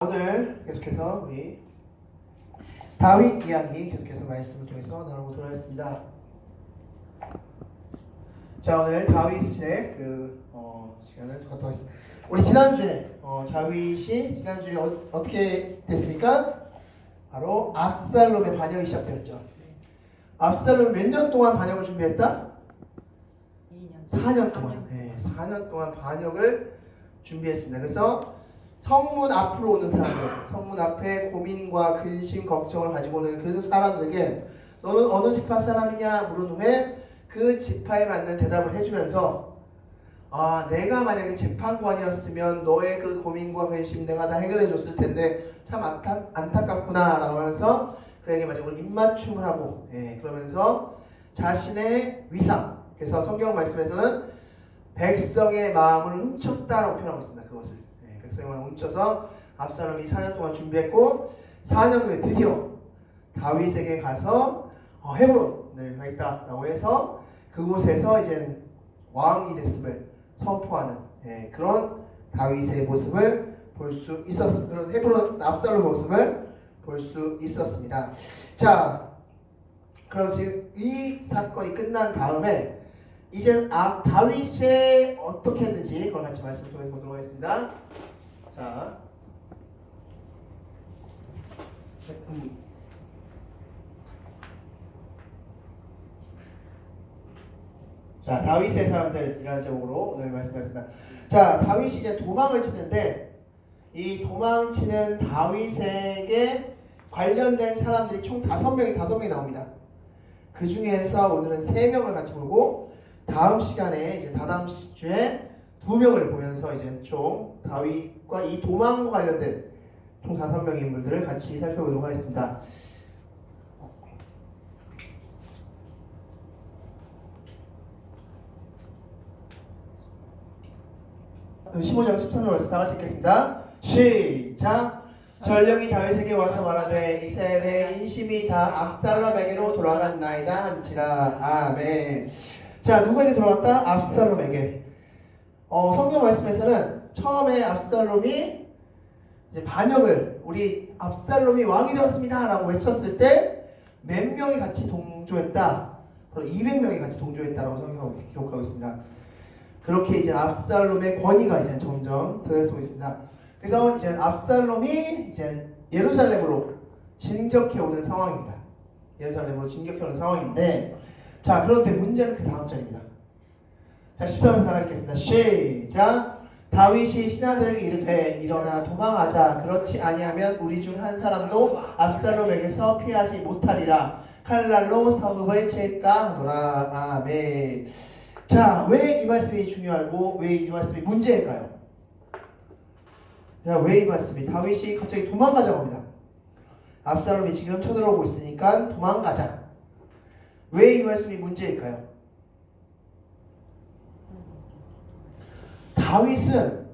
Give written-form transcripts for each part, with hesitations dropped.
오늘 계속해서 우리 다윗 이야기 계속해서 말씀을 통해서 나눠보도록 하겠습니다. 자, 오늘 다윗의 시간을 갖도록 하겠습니다. 우리 지난주에 다윗이 지난주에 어떻게 됐습니까? 바로 압살롬의 반역이 시작되었죠. 압살롬이 몇 년 동안 반역을 준비했다? 4년 동안. 네, 4년 동안 반역을 준비했습니다. 그래서 성문 앞으로 오는 사람들, 성문 앞에 고민과 근심, 걱정을 가지고 오는 그 사람들에게 너는 어느 지파 사람이냐 물은 후에 그 지파에 맞는 대답을 해주면서 내가 만약에 재판관이었으면 너의 그 고민과 근심 내가 다 해결해 줬을 텐데 참 안타깝구나 라고 하면서 그에게 마지막으로 입맞춤을 하고 그러면서 자신의 위상, 그래서 성경 말씀에서는 백성의 마음을 훔쳤다라고 표현하고 있습니다. 그것을 백성의 마음을 훔쳐서 압살롬이 4년 동안 준비했고 4년 후에 드디어 다윗에게 가서 헤브론을 가겠다라고 해서 그곳에서 이제 왕이 됐음을 선포하는 그런 다윗의 모습을 볼 수 있었습니다. 그런 헤브론 압살롬 모습을 볼 수 있었습니다. 자, 그럼 지금 이 사건이 끝난 다음에 이제 다윗이 어떻게 했는지 그걸 같이 말씀을 통해 보도록 하겠습니다. 자, 다윗의 사람들이라는 제목으로 오늘 말씀하겠습니다. 자, 다윗이 이제 도망을 치는데 이 도망치는 다윗에게 관련된 사람들이 총 5명이 나옵니다. 그 중에서 오늘은 3명을 같이 보고 다음 시간에 이제 다다음 주에 2명을 보면서 이제 총 다윗과 이 도망과 관련된 총 5명의 인물들을 같이 살펴보도록 하겠습니다. 15장 13절 말씀 다 같이 읽겠습니다. 시작! 전령이 다윗에게 와서 말하되 이스라엘의 인심이 다 압살롬에게로 돌아갔나이다 한지라. 아멘. 자, 누구에게 돌아갔다? 압살롬에게. 성경 말씀에서는 처음에 압살롬이 이제 반역을 우리 압살롬이 왕이 되었습니다 라고 외쳤을 때 몇 명이 같이 동조했다? 바로 200명이 같이 동조했다라고 성경은 기록하고 있습니다. 그렇게 이제 압살롬의 권위가 이제 점점 드러나고 있습니다. 그래서 이제 압살롬이 이제 예루살렘으로 진격해 오는 상황입니다. 예루살렘으로 진격해 오는 상황인데, 자, 그런데 문제는 그 다음 절입니다. 자, 13절 다 읽겠습니다. 시작! 다윗이 신하들에게 이르되 일어나 도망하자. 그렇지 아니하면 우리 중 한 사람도 압살롬에게서 피하지 못하리라. 칼날로 성읍을 칠까 하노라. 아멘. 자, 왜 이 말씀이 중요하고 왜 이 말씀이 문제일까요? 자, 왜 이 말씀이 다윗이 갑자기 도망가자고 합니다. 압살롬이 지금 쳐들어오고 있으니까 도망가자. 왜 이 말씀이 문제일까요? 다윗은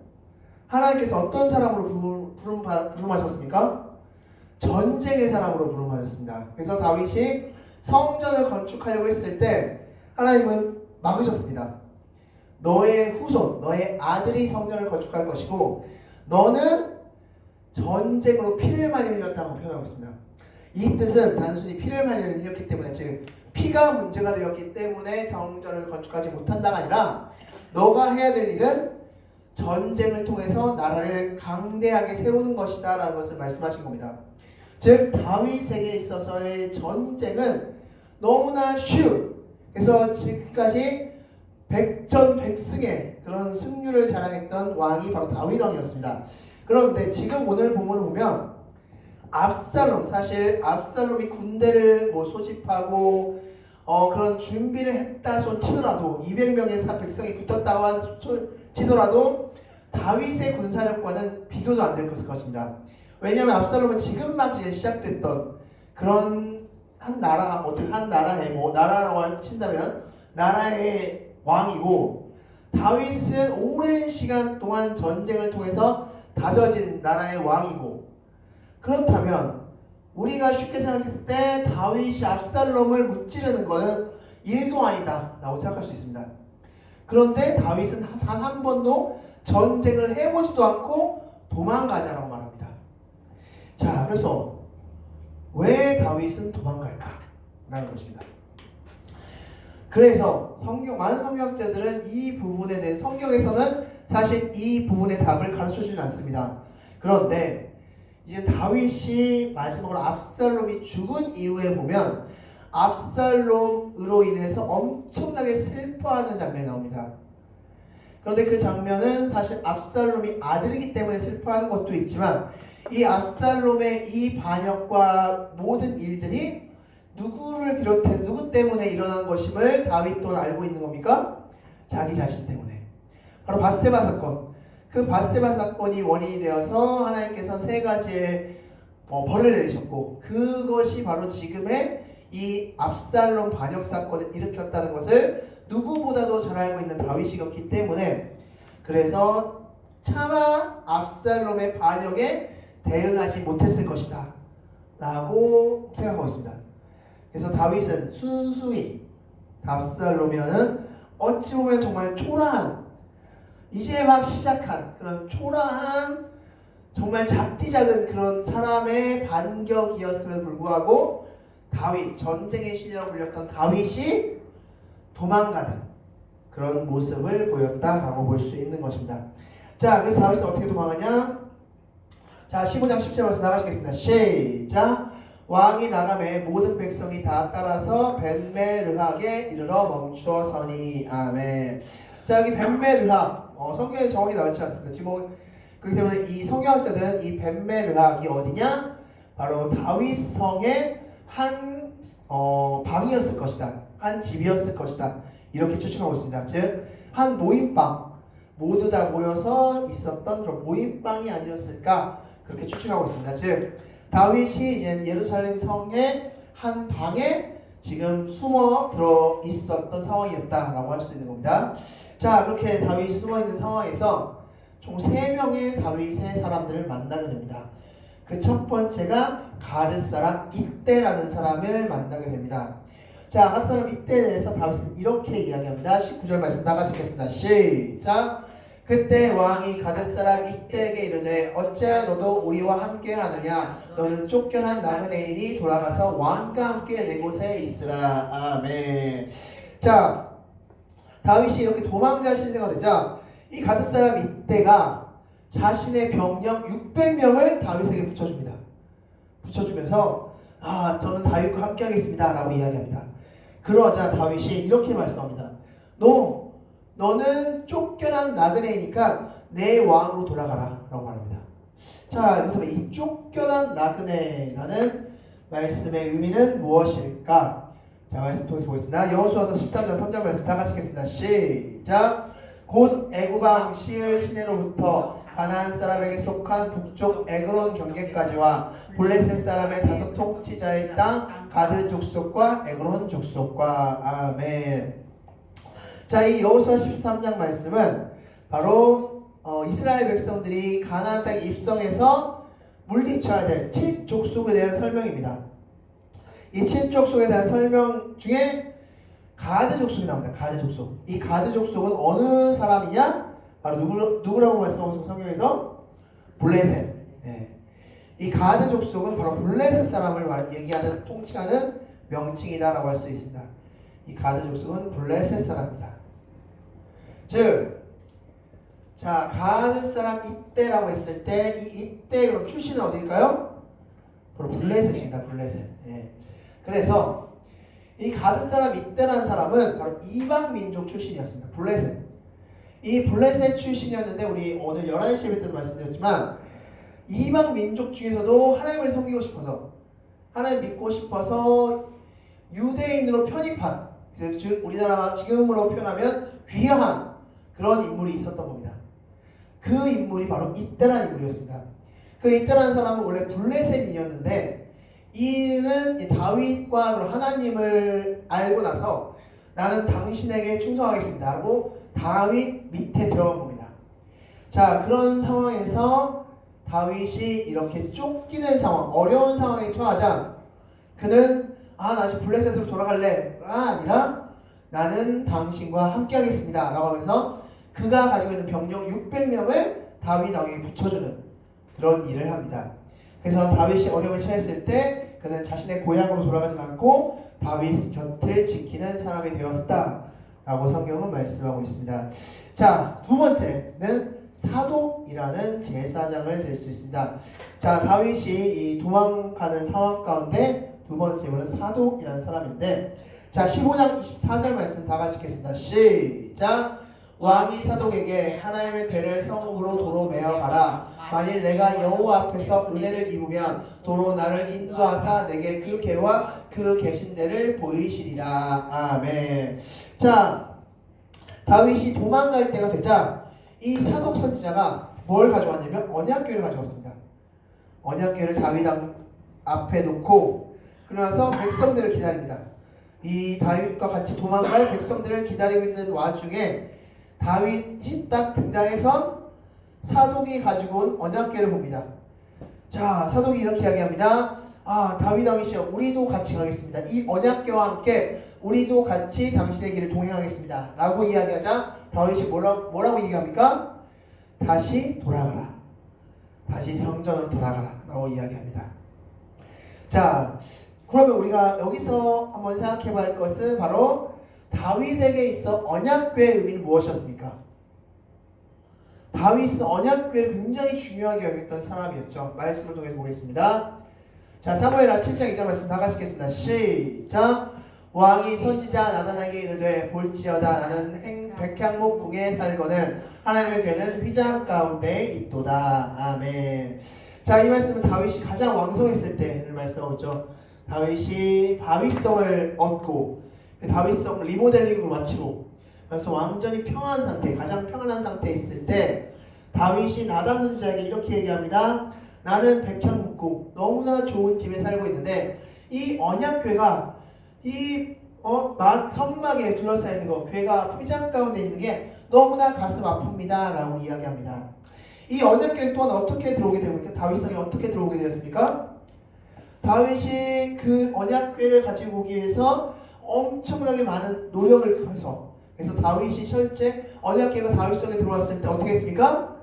하나님께서 어떤 사람으로 부름하셨습니까? 전쟁의 사람으로 부름하셨습니다. 그래서 다윗이 성전을 건축하려고 했을 때 하나님은 막으셨습니다. 너의 후손, 너의 아들이 성전을 건축할 것이고 너는 전쟁으로 피를 많이 흘렸다고 표현하고 있습니다. 이 뜻은 단순히 피를 많이 흘렸기 때문에, 즉 피가 문제가 되었기 때문에 성전을 건축하지 못한다가 아니라 너가 해야 될 일은 전쟁을 통해서 나라를 강대하게 세우는 것이다 라는 것을 말씀하신 겁니다. 즉 다윗에게 있어서의 전쟁은 너무나 쉬운, 그래서 지금까지 백전백승의 그런 승률을 자랑했던 왕이 바로 다윗 왕이었습니다. 그런데 지금 오늘 본문을 보면 압살롬, 사실 압살롬이 군대를 소집하고 그런 준비를 했다 손 치더라도 200명의 백성이 붙었다고 치더라도 다윗의 군사력과는 비교도 안 될 것입니다. 왜냐하면 압살롬은 지금 막 이제 시작됐던 그런 한 나라의 나라라고 친다면 나라의 왕이고, 다윗은 오랜 시간 동안 전쟁을 통해서 다져진 나라의 왕이고, 그렇다면 우리가 쉽게 생각했을 때 다윗이 압살롬을 무찌르는 것은 일도 아니다 라고 생각할 수 있습니다. 그런데 다윗은 단 한 번도 전쟁을 해보지도 않고 도망가자라고 말합니다. 그래서 왜 다윗은 도망갈까? 라는 것입니다. 그래서 많은 성경학자들은 이 부분에 대해 성경에서는 사실 이 부분의 답을 가르쳐주진 않습니다. 그런데 이제 다윗이 마지막으로 압살롬이 죽은 이후에 보면 압살롬으로 인해서 엄청나게 슬퍼하는 장면이 나옵니다. 그런데 그 장면은 사실 압살롬이 아들이기 때문에 슬퍼하는 것도 있지만 이 압살롬의 이 반역과 모든 일들이 누구를 비롯해 누구 때문에 일어난 것임을 다윗 또한 알고 있는 겁니까? 자기 자신 때문에. 바로 밧세바 사건. 그 밧세바 사건이 원인이 되어서 하나님께서 세 가지의 벌을 내리셨고 그것이 바로 지금의 이 압살롬 반역 사건을 일으켰다는 것을 누구보다도 잘 알고 있는 다윗이었기 때문에 그래서 차마 압살롬의 반역에 대응하지 못했을 것이다 라고 생각하고 있습니다. 그래서 다윗은 순수히 압살롬이라는 어찌 보면 정말 초라한 이제 막 시작한 그런 초라한 정말 작디 작은 그런 사람의 반격이었음에도 불구하고 다윗, 전쟁의 신이라고 불렸던 다윗이 도망가는 그런 모습을 보였다라고 볼 수 있는 것입니다. 자, 그래서 다윗은 어떻게 도망하냐? 자, 15장 10절에서 나가시겠습니다. 시작! 왕이 나가매 모든 백성이 다 따라서 벳메르학에 이르러 멈추어서니. 아멘. 자, 여기 벳메르학 성경에 정확히 나와 있지 않습니다. 지금 그렇기 때문에 이 성경학자들은 이 벳메르학이 어디냐? 바로 다윗성의 한 방이었을 것이다. 한 집이었을 것이다. 이렇게 추측하고 있습니다. 즉, 한 모임방, 모두 다 모여서 있었던 그런 모임방이 아니었을까? 그렇게 추측하고 있습니다. 즉, 다윗이 이제 예루살렘 성의 한 방에 지금 숨어 들어 있었던 상황이었다라고 할 수 있는 겁니다. 자, 그렇게 다윗이 숨어 있는 상황에서 총 3명의 다윗의 사람들을 만나게 됩니다. 그 첫 번째가 가드 사람 이떼라는 사람을 만나게 됩니다. 자, 가드 사람 이떼에 대해서 다윗은 이렇게 이야기합니다. 19절 말씀 나같이 읽겠습니다. 시작! 그때 왕이 가드 사람 이떼에게 이르되 어찌하여 너도 우리와 함께 하느냐? 너는 쫓겨난 나그네인이 돌아가서 왕과 함께 내 곳에 있으라. 아멘. 자, 다윗이 이렇게 도망자 신세가 되자 이 가드 사람 이떼가 자신의 병력 600명을 다윗에게 붙여줍니다. 붙여주면서 저는 다윗과 함께 하겠습니다 라고 이야기합니다. 그러자 다윗이 이렇게 말씀합니다. 너는 쫓겨난 나그네이니까 내 왕으로 돌아가라 라고 말합니다. 자, 그렇다면 이 쫓겨난 나그네라는 말씀의 의미는 무엇일까? 자, 말씀 통해서 보겠습니다. 여호수아서 14장 3절 말씀 다 같이 읽겠습니다. 시작! 곧 애굽왕 시을 시내로부터 가나안 사람에게 속한 북쪽 에그론 경계까지와 블레셋 사람의 5 통치자의 땅 가드 족속과 에그론 족속과. 아멘. 자, 이 여호수아 13장 말씀은 바로 이스라엘 백성들이 가나안 땅에 입성해서 물리쳐야 될 7족속에 대한 설명입니다. 이 7족속에 대한 설명 중에 가드 족속이 나옵니다. 가드 족속. 이 가드 족속은 어느 사람이냐? 바로 누구라고 말씀하고 있습니다. 성경에서 블레셋. 네. 이 가드 족속은 바로 블레셋 사람을 얘기하는 통치하는 명칭이다라고 할 수 있습니다. 이 가드 족속은 블레셋 사람입니다. 즉, 자, 가드 사람 이떼라고 했을 때 이 이떼 그럼 출신은 어디일까요? 바로 블레셋입니다. 블레셋. 예. 그래서 이 가드 사람 이떼라는 사람은 바로 이방 민족 출신이었습니다. 블레셋. 이 블레셋 출신이었는데 우리 오늘 11시 예배 때도 말씀드렸지만 이방 민족 중에서도 하나님을 섬기고 싶어서 하나님 믿고 싶어서 유대인으로 편입한, 즉 우리나라 지금으로 표현하면 귀화한 그런 인물이 있었던 겁니다. 그 인물이 바로 이떼라는 인물이었습니다. 그 이떼라는 사람은 원래 블레셋인이었는데 이는 이 다윗과 하나님을 알고 나서 나는 당신에게 충성하겠습니다 하고 다윗 밑에 들어간 겁니다. 자, 그런 상황에서 다윗이 이렇게 쫓기는 상황, 어려운 상황에 처하자 그는 나 이제 블레셋으로 돌아갈래가 아니라 나는 당신과 함께 하겠습니다 라고 하면서 그가 가지고 있는 병력 600명을 다윗 왕에게 붙여주는 그런 일을 합니다. 그래서 다윗이 어려움을 처했을 때 그는 자신의 고향으로 돌아가지 않고 다윗 곁을 지키는 사람이 되었다 라고 성경은 말씀하고 있습니다. 자, 두 번째는 사독이라는 제사장을 될 수 있습니다. 자, 다윗이 이 도망가는 상황 가운데 두 번째로는 사독이라는 사람인데, 자, 15장 24절 말씀 다 같이 읽겠습니다. 시작. 왕이 사독에게 하나님의 궤를 성읍으로 도로 메어 가라. 만일 내가 여호와 앞에서 은혜를 입으면 도로 나를 인도하사 내게 그 궤와 그 계신 데를 보이시리라. 아멘. 자, 다윗이 도망갈 때가 되자 이 사독 선지자가 뭘 가져왔냐면 언약궤를 가져왔습니다. 언약궤를 다윗 앞에 놓고 그러나서 백성들을 기다립니다. 이 다윗과 같이 도망갈 백성들을 기다리고 있는 와중에 다윗이 딱 등장해서 사독이 가지고 온 언약궤를 봅니다. 자, 사독이 이렇게 이야기합니다. 아, 다윗 왕이시여, 우리도 같이 가겠습니다. 이 언약궤와 함께 우리도 같이 당신의 길을 동행하겠습니다 라고 이야기하자 다윗이 뭐라고 얘기합니까? 다시 돌아가라. 다시 성전으로 돌아가라 라고 이야기합니다. 자, 그러면 우리가 여기서 한번 생각해 봐야 할 것은 바로 다윗에게 있어 언약궤의 의미는 무엇이었습니까? 다윗은 언약궤를 굉장히 중요하게 여겼던 사람이었죠. 말씀을 통해서 보겠습니다. 자, 사무엘하 7장 2절 말씀 다 같이 읽겠습니다. 시작. 왕이 선지자 나단에게 이르되 볼지어다 나는 백향목 궁에 살거늘 하나님의 궤는 휘장 가운데 있도다. 아멘. 자, 이 말씀은 다윗이 가장 왕성했을 때를 말씀하고 있죠. 다윗이 다윗성을 얻고 다윗성 리모델링을 마치고 그래서 완전히 평안한 상태, 가장 평안한 상태에 있을 때 다윗이 나단 선지자에게 이렇게 얘기합니다. 나는 백향목궁 너무나 좋은 집에 살고 있는데 이 언약궤가 이 성막에 둘러싸여 있는 거, 궤가 휘장 가운데 있는 게 너무나 가슴 아픕니다 라고 이야기합니다. 이 언약궤 또한 어떻게 들어오게 됩니까? 다윗성에 어떻게 들어오게 되었습니까? 다윗이 그 언약궤를 가지고 오기 위해서 엄청나게 많은 노력을 해서 그래서 다윗이 실제 언약궤가 다윗성에 들어왔을 때 어떻게 했습니까?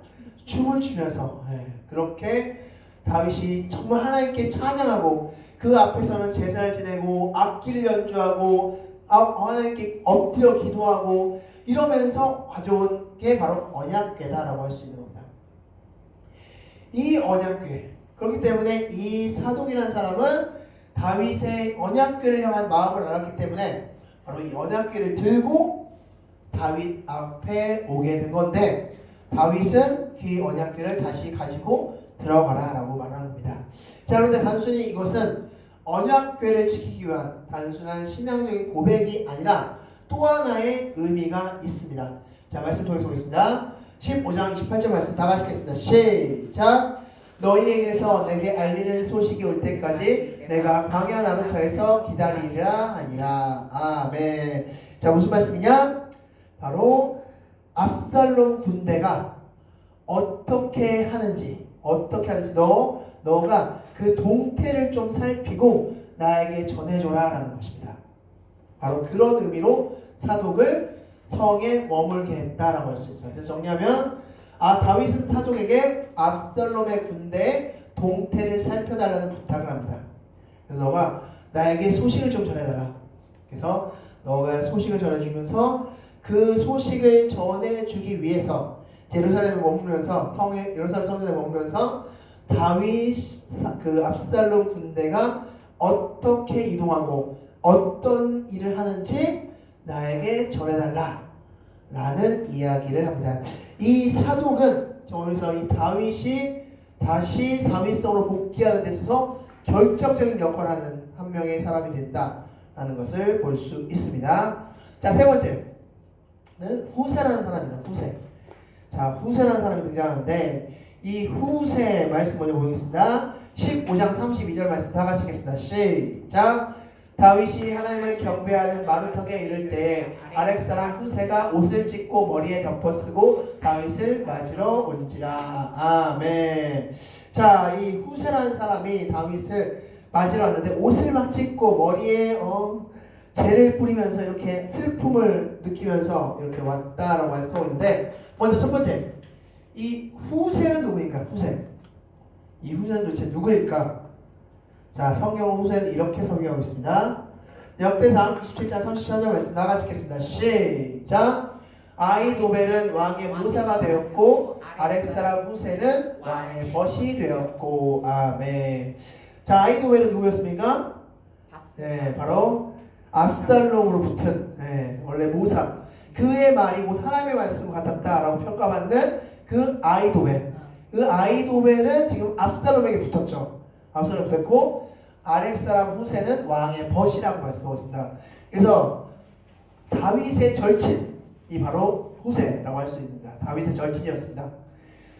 춤을 추면서 그렇게 다윗이 정말 하나님께 찬양하고 그 앞에서는 제사를 지내고 악기를 연주하고 하나님께 엎드려 기도하고 이러면서 가져온 게 바로 언약궤다라고 할 수 있는 겁니다. 이 언약궤, 그렇기 때문에 이 사독이라는 사람은 다윗의 언약궤를 향한 마음을 알았기 때문에 바로 이 언약궤를 들고 다윗 앞에 오게 된 건데 다윗은 그 언약궤를 다시 가지고 들어가라 라고 말합니다. 자, 그런데 단순히 이것은 언약궤를 지키기 위한 단순한 신앙적인 고백이 아니라 또 하나의 의미가 있습니다. 자, 말씀 통해서 보겠습니다. 15장 28절 말씀 다 같이 읽겠습니다. 시작. 너희에게서 내게 알리는 소식이 올 때까지 내가 광야 나루터에서 기다리리라 하니라. 아멘. 자, 무슨 말씀이냐? 바로 압살롬 군대가 어떻게 하는지 너가 그 동태를 좀 살피고 나에게 전해줘라 라는 것입니다. 바로 그런 의미로 사독을 성에 머물게 했다라고 할 수 있습니다. 그래서 정리하면 다윗은 사독에게 압살롬의 군대의 동태를 살펴달라는 부탁을 합니다. 그래서 너가 나에게 소식을 좀 전해달라. 그래서 너가 소식을 전해주면서 그 소식을 전해주기 위해서 예루살렘에 머물면서 예루살렘 성전에 머물면서 다윗 그 압살롬 군대가 어떻게 이동하고 어떤 일을 하는지 나에게 전해달라 라는 이야기를 합니다. 이 사독은 여기서 이 다윗이 다시 다윗성으로 복귀하는 데 있어서 결정적인 역할을 하는 한 명의 사람이 된다라는 것을 볼 수 있습니다. 자, 세 번째는 후세라는 사람입니다. 후세. 자, 후세라는 사람이 등장하는데 이 후세 말씀 먼저 보겠습니다. 15장 32절 말씀 다 같이 읽겠습니다. 시작. 다윗이 하나님을 경배하는 마루턱에 이를 때 아렉 사람 후세가 옷을 찢고 머리에 덮어쓰고 다윗을 맞으러 온지라. 아멘. 자, 이 후세라는 사람이 다윗을 맞으러 왔는데 옷을 막 찢고 머리에 재를 뿌리면서 이렇게 슬픔을 느끼면서 이렇게 왔다라고 말씀하고 있는데, 먼저 첫 번째, 이 후세는 누구인가? 후세. 이 후세는 도대체 누구일까? 자, 성경 후세는 이렇게 설명하고 있습니다. 역대상 27장 33절 말씀 나같이 읽겠습니다. 시작. 아히도벨은 왕의 모사가 되었고 아렉 사람 후세는 왕의 벗이 되었고. 아멘. 자, 아히도벨은 누구였습니까? 네, 바로 압살롬으로 붙은 원래 모사, 그의 말이 곧 하나님의 말씀을 같았다라고 평가받는 그 아히도벨. 그 아히도벨은 지금 압살롬에게 붙었죠. 압살롬에 붙었고 아렉 사람 후세는 왕의 벗이라고 말씀하고 있습니다. 그래서 다윗의 절친이 바로 후세라고 할 수 있습니다. 다윗의 절친이었습니다.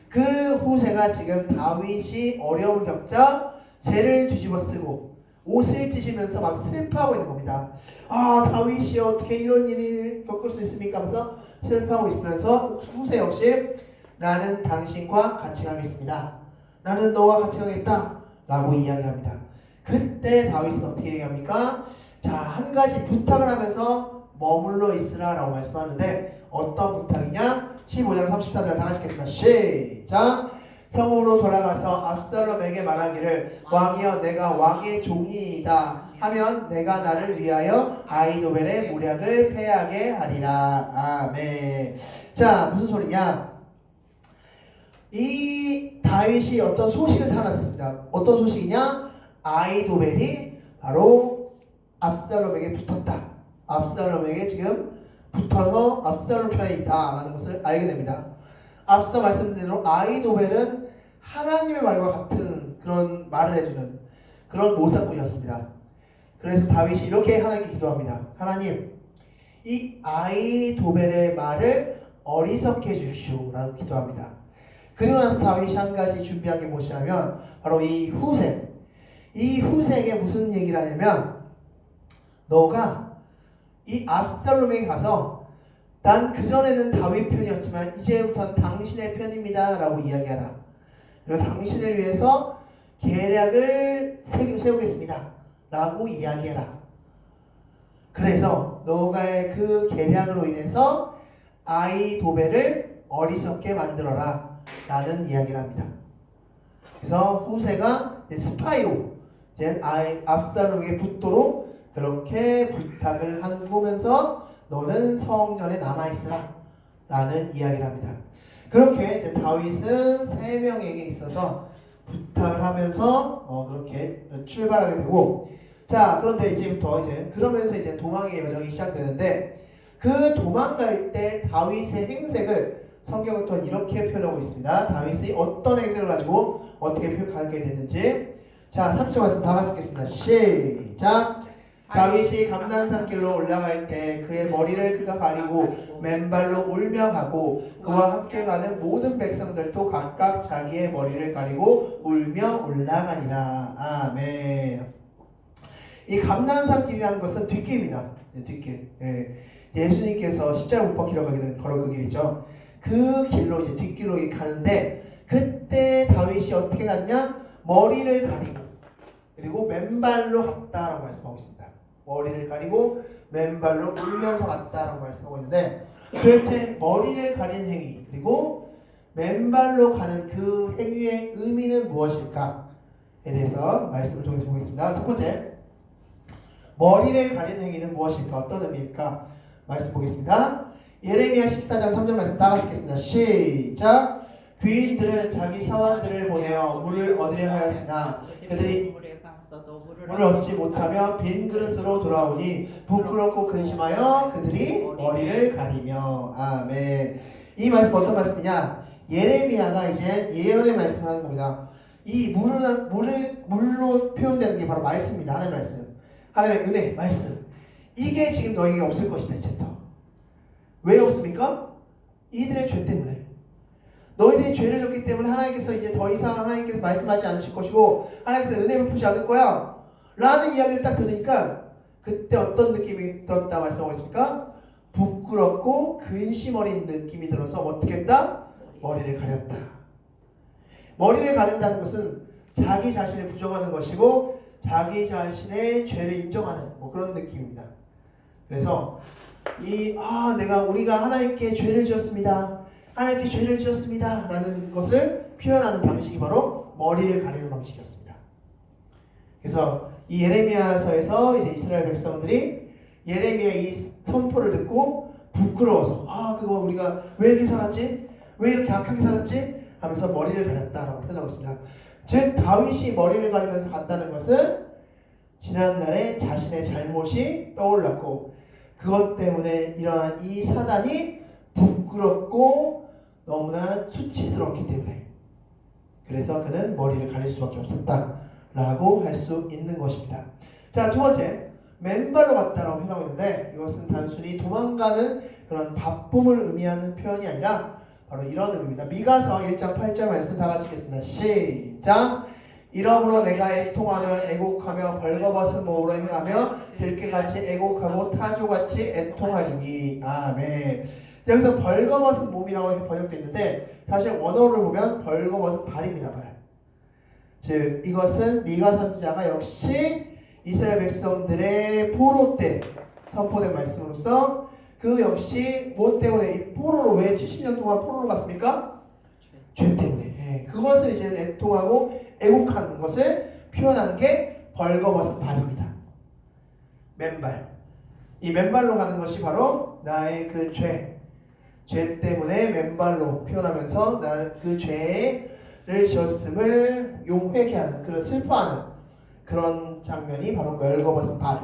그 후세가 지금 다윗이 어려움을 겪자 죄를 뒤집어 쓰고 옷을 찢으면서 막 슬퍼하고 있는 겁니다. 아, 다윗이 어떻게 이런 일을 겪을 수 있습니까? 하면서 슬퍼하고 있으면서 후세 역시 나는 당신과 같이 가겠습니다. 나는 너와 같이 가겠다 라고 이야기합니다. 그때 다윗은 어떻게 얘기합니까? 자, 한 가지 부탁을 하면서 머물러 있으라 라고 말씀하는데 어떤 부탁이냐? 15장 34절 다 같이 읽겠습니다. 시작. 성으로 돌아가서 압살롬에게 말하기를 왕이여 내가 왕의 종이이다 하면 내가 나를 위하여 아히도벨의 모략을 패하게 하리라. 아멘. 자, 무슨 소리냐? 이 다윗이 어떤 소식을 달았습니다. 어떤 소식이냐? 아히도벨이 바로 압살롬에게 붙었다. 압살롬에게 지금 붙어서 압살롬 편에 있다라는 것을 알게 됩니다. 앞서 말씀드린 대로 아히도벨은 하나님의 말과 같은 그런 말을 해주는 그런 모사꾼이었습니다. 그래서 다윗이 이렇게 하나님께 기도합니다. 하나님, 이 아히도벨의 말을 어리석게 해주시오 라고 기도합니다. 그리고 나서 다윗이 한 가지 준비한 게 무엇이냐면 바로 이 후세. 이 후세에게 무슨 얘기를 하냐면 너가 이 압살롬에게 가서 난 그전에는 다윗 편이었지만 이제부터는 당신의 편입니다 라고 이야기하라. 그리고 당신을 위해서 계략을 세우겠습니다 라고 이야기해라. 그래서 너가의 그 계략으로 인해서 아히도벨을 어리석게 만들어라 라는 이야기를 합니다. 그래서 후세가 스파이로 이제 압살롬에게 붙도록 그렇게 부탁을 하면서 너는 성전에 남아있으라 라는 이야기를 합니다. 그렇게 이제 다윗은 세 명에게 있어서 부탁을 하면서 그렇게 출발하게 되고, 자, 그런데 이제부터 그러면서 이제 도망의 여정이 시작되는데 그 도망갈 때 다윗의 행색을 성경은 또 이렇게 표현하고 있습니다. 다윗이 어떤 행색을 가지고 어떻게 표현하게 됐는지. 자, 30절 말씀 다 같이 읽겠습니다. 시작. 다윗이 감난산 길로 올라갈 때 그의 머리를 그가 가리고 맨발로 울며 가고 그와 함께 가는 모든 백성들도 각각 자기의 머리를 가리고 울며 올라가니라. 아멘. 이 감난산 길이라는 것은 뒷길입니다. 뒷길. 예수님께서 십자가 못 박히러 가게 된 바로 그 길이죠. 그 길로 이제 뒷길로 가는데 그때 다윗이 어떻게 갔냐? 머리를 가리고 그리고 맨발로 갔다라고 말씀하고 있습니다. 머리를 가리고 맨발로 울면서 갔다라고 말씀하고 있는데 도대체 머리를 가린 행위 그리고 맨발로 가는 그 행위의 의미는 무엇일까에 대해서 말씀을 통해서 보겠습니다. 첫 번째, 머리를 가린 행위는 무엇일까? 어떤 의미일까? 말씀 보겠습니다. 예레미야 14장 3절 말씀 다 같이 읽겠습니다. 시작. 귀인들은 자기 사환들을 보내어 물을 얻으려 하였으나 그들이 물을 얻지 못하며 빈 그릇으로 돌아오니 부끄럽고 근심하여 그들이 머리를 가리며. 아멘. 이 말씀 어떤 말씀이냐? 예레미야가 이제 예언의 말씀을 하는 겁니다. 이 물로 표현되는 게 바로 말씀입니다. 하나님의 말씀, 하나님의 은혜, 말씀. 이게 지금 너에게 없을 것이다 이제부터. 왜 없습니까? 이들의 죄 때문에. 너희들이 죄를 졌기 때문에 하나님께서 이제 더 이상 하나님께서 말씀하지 않으실 것이고 하나님께서 은혜를 베푸지 않을 거야 라는 이야기를 딱 들으니까 그때 어떤 느낌이 들었다 말씀하고 있습니까? 부끄럽고 근심 어린 느낌이 들어서 어떻게 했다? 머리를 가렸다. 머리를 가린다는 것은 자기 자신을 부정하는 것이고 자기 자신의 죄를 인정하는 그런 느낌입니다. 그래서 우리가 하나님께 죄를 지었습니다. 하나님께 죄를 지었습니다 라는 것을 표현하는 방식이 바로 머리를 가리는 방식이었습니다. 그래서 이 예레미야서에서 이제 이스라엘 백성들이 예레미야의 이 선포를 듣고 부끄러워서 그거 우리가 왜 이렇게 살았지? 왜 이렇게 악하게 살았지? 하면서 머리를 가렸다라고 표현하고 있습니다. 즉 다윗이 머리를 가리면서 갔다는 것은 지난날에 자신의 잘못이 떠올랐고 그것 때문에 일어난 이 사단이 부끄럽고 너무나 수치스럽기 때문에 그래서 그는 머리를 가릴 수밖에 없었다라고 할 수 있는 것입니다. 자, 두 번째, 맨발로 갔다라고 표현하고 있는데 이것은 단순히 도망가는 그런 바쁨을 의미하는 표현이 아니라 바로 이런 의미입니다. 미가서 1장 8절 말씀 다 같이 읽겠습니다. 시작! 이러므로 내가 애통하며 애곡하며 벌거벗은 몸으로 행하며 들깨같이 애곡하고 타조같이 애통하리니. 아멘. 여기서 벌거벗은 몸이라고 번역되어 있는데 사실 원어를 보면 벌거벗은 발입니다. 발. 즉 이것은 미가 선지자가 역시 이스라엘 백성들의 포로 때 선포된 말씀으로서 그 역시 무엇 때문에 이 포로로 왜 70년 동안 포로로 갔습니까? 죄 때문에. 그것을 이제 애통하고 애곡하는 것을 표현한 게 벌거벗은 발입니다. 맨발. 이 맨발로 가는 것이 바로 나의 그 죄 때문에 맨발로 표현하면서 나는 그 죄를 지었음을 용회케하는 그런 슬퍼하는 그런 장면이 바로 벌거벗은 발.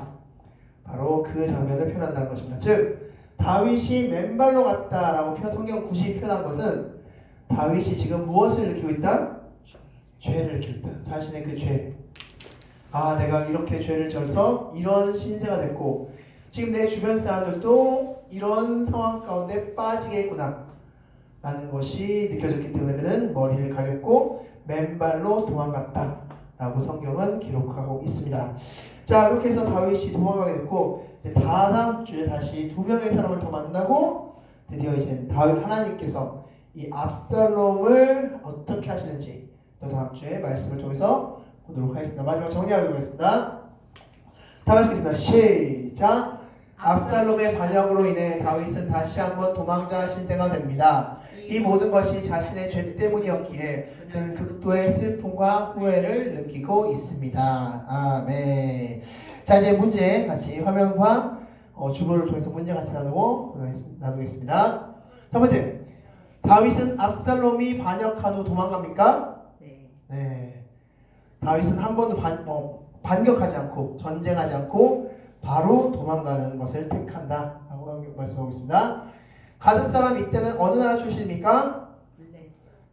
바로 그 장면을 표현한다는 것입니다. 즉 다윗이 맨발로 갔다라고 성경 굳이 표현한 것은 다윗이 지금 무엇을 일으키고 있다? 죄를 일으키고 있다. 자신의 그 죄. 내가 이렇게 죄를 져서 이런 신세가 됐고 지금 내 주변 사람들도 이런 상황 가운데 빠지겠구나 라는 것이 느껴졌기 때문에 그는 머리를 가렸고 맨발로 도망갔다 라고 성경은 기록하고 있습니다. 자, 그렇게 해서 다윗이 도망가게 됐고 이제 다음 주에 다시 두 명의 사람을 더 만나고 드디어 이제 다윗 하나님께서 이 압살롬을 어떻게 하시는지 또 다음 주에 말씀을 통해서 보도록 하겠습니다. 마지막 정리하도록 하겠습니다. 다 같이 읽겠습니다. 시작! 압살롬의 반역으로 인해 다윗은 다시 한번 도망자 신세가 됩니다. 이 모든 것이 자신의 죄 때문이었기에 그는 극도의 슬픔과 후회를 느끼고 있습니다. 아멘. 자, 이제 문제 같이 화면과 주보를 통해서 문제 같이 나누겠습니다. 첫 번째, 다윗은 압살롬이 반역한 후 도망갑니까? 네. 다윗은 한 번도 반격하지 않고 전쟁하지 않고 바로 도망가는 것을 택한다 라고 말씀하고 있습니다. 가드 사람 이때는 어느 나라 출신입니까?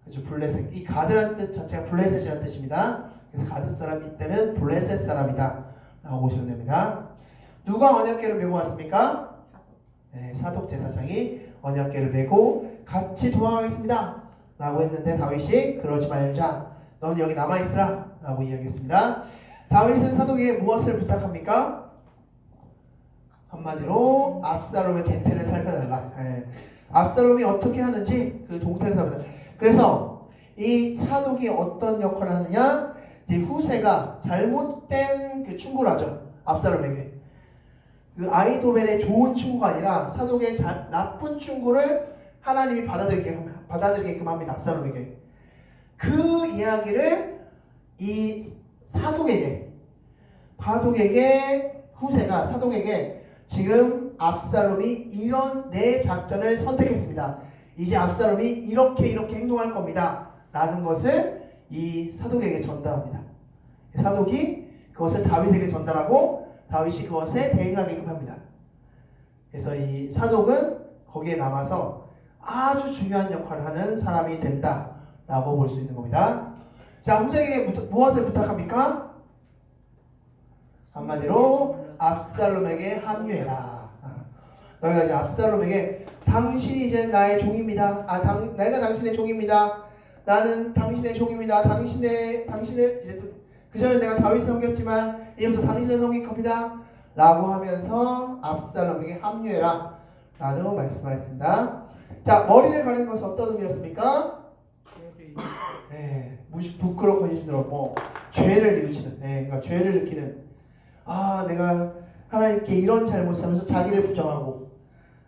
그렇죠, 블레셋. 이 가드라는 뜻 자체가 블레셋이라는 뜻입니다. 그래서 가드 사람 이때는 블레셋 사람이다 라고 보시면 됩니다. 누가 언약궤를 메고 왔습니까? 네, 사독 제사장이 언약궤를 메고 같이 도망가겠습니다 라고 했는데 다윗이 그러지 말자, 너는 여기 남아있으라 라고 이야기했습니다. 다윗은 사독에게 무엇을 부탁합니까? 한마디로 압살롬의 동태를 살펴달라. 압살롬이 어떻게 하는지 그 동태를 살펴달라. 그래서 이 사독이 어떤 역할을 하느냐, 이제 후세가 잘못된 그 충고를 하죠. 압살롬에게 그 아이도벨의 좋은 충고가 아니라 사독의 나쁜 충고를 하나님이 받아들이게끔 합니다. 압살롬에게. 그 이야기를 이 사독에게 후세가 사독에게 지금 압살롬이 이런 내 작전을 선택했습니다. 이제 압살롬이 이렇게 행동할 겁니다 라는 것을 이 사독에게 전달합니다. 사독이 그것을 다윗에게 전달하고 다윗이 그것에 대응하게끔 합니다. 그래서 이 사독은 거기에 남아서 아주 중요한 역할을 하는 사람이 된다 라고 볼 수 있는 겁니다. 자, 후세에게 무엇을 부탁합니까? 한마디로 압살롬에게 합류해라. 너희가 이제 압살롬에게 당신이 이제 나의 종입니다. 내가 당신의 종입니다. 나는 당신의 종입니다. 당신의 이제 그 전에 내가 다윗을 섬겼지만 이제부터 당신을 섬길 겁니다 라고 하면서 압살롬에게 합류해라 라고 말씀하셨습니다. 자, 머리를 가리는 것은 어떤 의미였습니까? 부끄럽고 힘들었고 죄를 뉘우치는, 그러니까 죄를 느끼는, 내가 하나님께 이런 잘못을 하면서 자기를 부정하고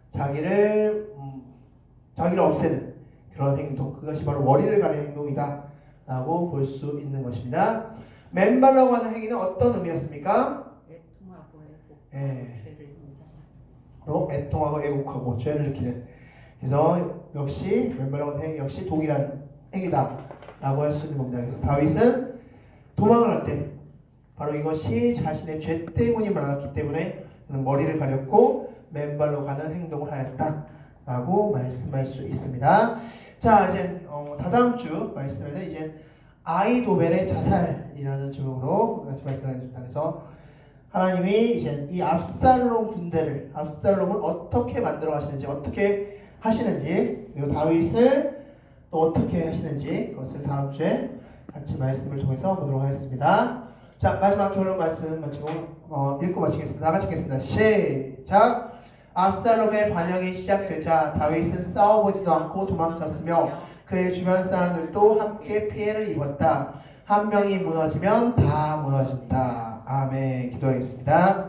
자기를 없애는 그런 행동, 그것이 바로 머리를 가리는 행동이다 라고 볼 수 있는 것입니다. 맨발로 가는 행위는 어떤 의미였습니까? 애통하고 애곡 예. 죄를 인정하고 로 애통하고 애곡하고 죄를 일으키는. 그래서 역시 맨발로 가는 행위 역시 동일한 행위다 라고 할 수 있는 겁니다. 그래서 다윗은 도망을 할 때 바로 이것이 자신의 죄 때문이 많았기 때문에 그는 머리를 가렸고 맨발로 가는 행동을 하였다 라고 말씀할 수 있습니다. 자, 이제 다다음 주 말씀에는 이제 아이도벨의 자살이라는 제목으로 같이 말씀하겠습니다. 그래서 하나님이 이제 이 압살롬 군대를, 압살롬을 어떻게 만들어 가시는지, 어떻게 하시는지, 그리고 다윗을 또 어떻게 하시는지 그것을 다음 주에 같이 말씀을 통해서 보도록 하겠습니다. 자, 마지막 결론 말씀 마치고 읽고 마치겠습니다. 다 같이 읽겠습니다. 시작. 압살롬의 반역이 시작되자 다윗은 싸워보지도 않고 도망쳤으며 그의 주변 사람들도 함께 피해를 입었다. 한 명이 무너지면 다 무너진다. 아멘. 기도하겠습니다.